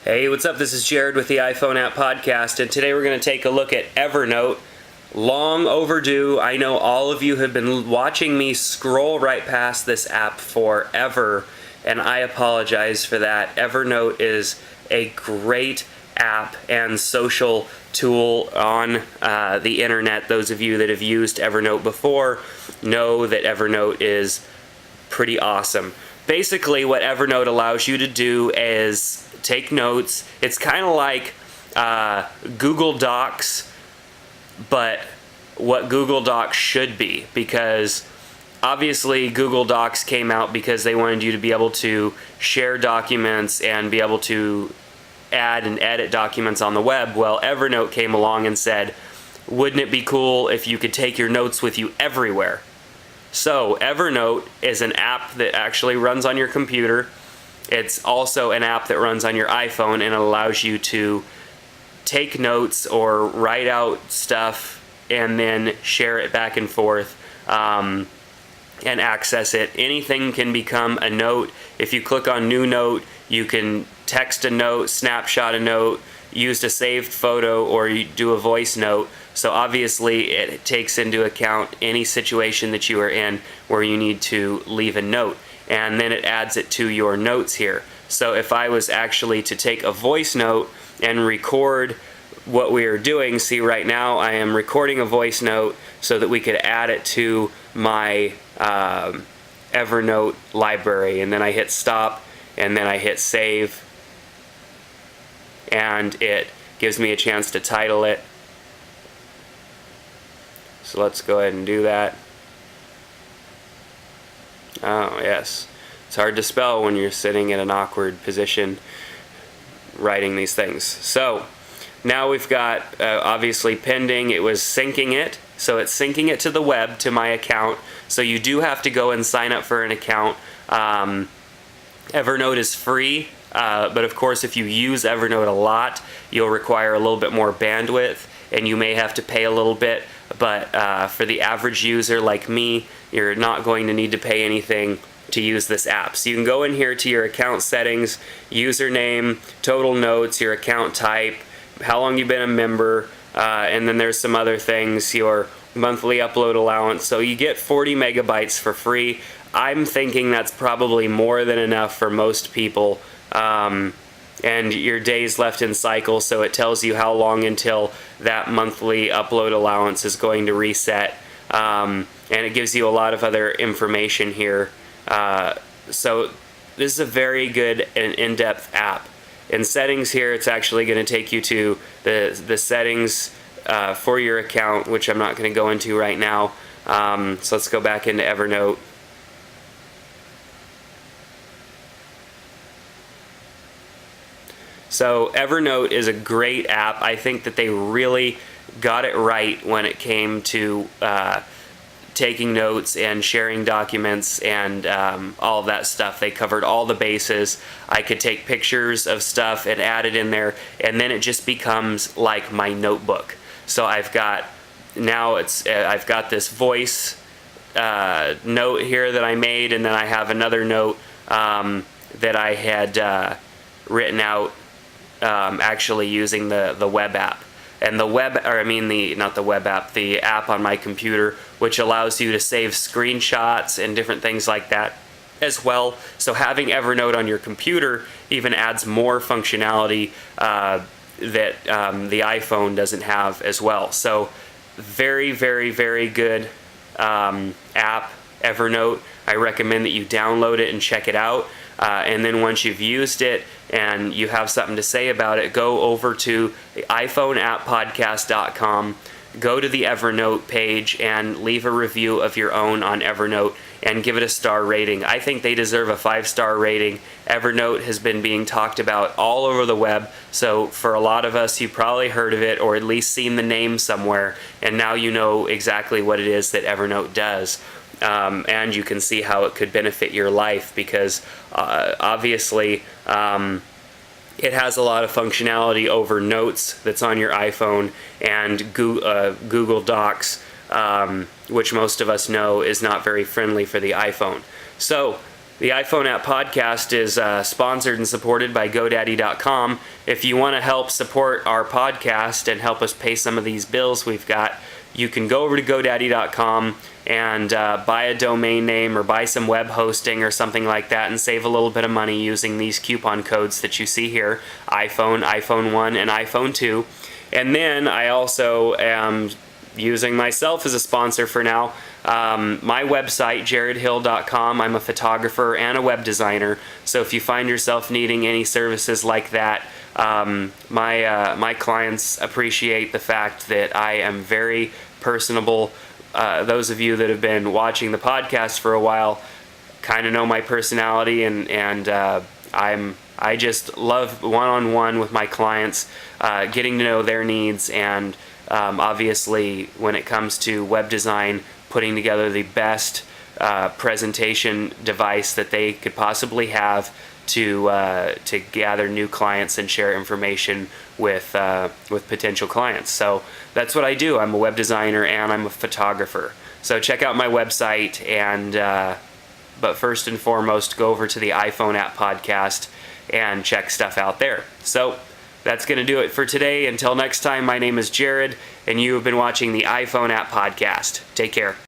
Hey, what's up? This is Jared with the iPhone App Podcast, and today we're going to take a look at Evernote. Long overdue. I know all of you have been watching me scroll right past this app forever, and I apologize for that. Evernote is a great app and social tool on the internet. Those of you that have used Evernote before know that Evernote is pretty awesome. Basically, what Evernote allows you to do is take notes. It's kind of like Google Docs, but what Google Docs should be, because obviously Google Docs came out because they wanted you to be able to share documents and be able to add and edit documents on the web. Well, Evernote came along and said, wouldn't it be cool if you could take your notes with you everywhere? So Evernote is an app that actually runs on your computer. It's also an app that runs on your iPhone, and it allows you to take notes or write out stuff and then share it back and forth and access it. Anything can become a note. If you click on New Note, you can text a note, snapshot a note, use a saved photo, or you do a voice note. So obviously it takes into account any situation that you are in where you need to leave a note, and then it adds it to your notes here. So if I was actually to take a voice note and record what we are doing, see right now I am recording a voice note so that we could add it to my Evernote library, and then I hit stop and then I hit save, and it gives me a chance to title it. So let's go ahead and do that. Oh, yes. It's hard to spell when you're sitting in an awkward position writing these things. So now we've got obviously pending. It was syncing it. So it's syncing it to the web, to my account. So you do have to go and sign up for an account. Evernote is free, but of course if you use Evernote a lot, you'll require a little bit more bandwidth, and you may have to pay a little bit. But for the average user like me, you're not going to need to pay anything to use this app. So you can go in here to your account settings, username, total notes, your account type, how long you've been a member, and then there's some other things, your monthly upload allowance. So you get 40 megabytes for free. I'm thinking that's probably more than enough for most people. And your days left in cycle, so it tells you how long until that monthly upload allowance is going to reset, and it gives you a lot of other information here. So this is a very good and in-depth app. In settings here, it's actually going to take you to the settings for your account, which I'm not going to go into right now. So let's go back into Evernote. So Evernote is a great app. I think that they really got it right when it came to taking notes and sharing documents and all of that stuff. They covered all the bases. I could take pictures of stuff and add it in there, and then it just becomes like my notebook. So I've got this voice note here that I made, and then I have another note that I had written out actually using the web app. And the app on my computer, which allows you to save screenshots and different things like that as well. So having Evernote on your computer even adds more functionality that the iPhone doesn't have as well. So very, very, very good app, Evernote. I recommend that you download it and check it out. And then once you've used it and you have something to say about it, go over to the iPhoneAppPodcast.com, go to the Evernote page, and leave a review of your own on Evernote and give it a star rating. I think they deserve a 5-star rating. Evernote has been being talked about all over the web, so for a lot of us, you've probably heard of it or at least seen the name somewhere, and now you know exactly what it is that Evernote does. And you can see how it could benefit your life, because obviously it has a lot of functionality over Notes that's on your iPhone, and Google Docs, which most of us know is not very friendly for the iPhone. So The iPhone App Podcast is sponsored and supported by GoDaddy.com. If you want to help support our podcast and help us pay some of these bills we've got, you can go over to GoDaddy.com and buy a domain name or buy some web hosting or something like that and save a little bit of money using these coupon codes that you see here: iPhone, iPhone 1, and iPhone 2. And then I also am using myself as a sponsor for now. My website, jaredhill.com. I'm a photographer and a web designer, so if you find yourself needing any services like that, my clients appreciate the fact that I am very personable. Those of you that have been watching the podcast for a while kind of know my personality, and I just love one-on-one with my clients, getting to know their needs, and obviously when it comes to web design, putting together the best presentation device that they could possibly have to gather new clients and share information with potential clients. So that's what I do. I'm a web designer and I'm a photographer. So check out my website, and but first and foremost, go over to the iPhone App Podcast and check stuff out there. So that's going to do it for today. Until next time, my name is Jared, and you have been watching the iPhone App Podcast. Take care.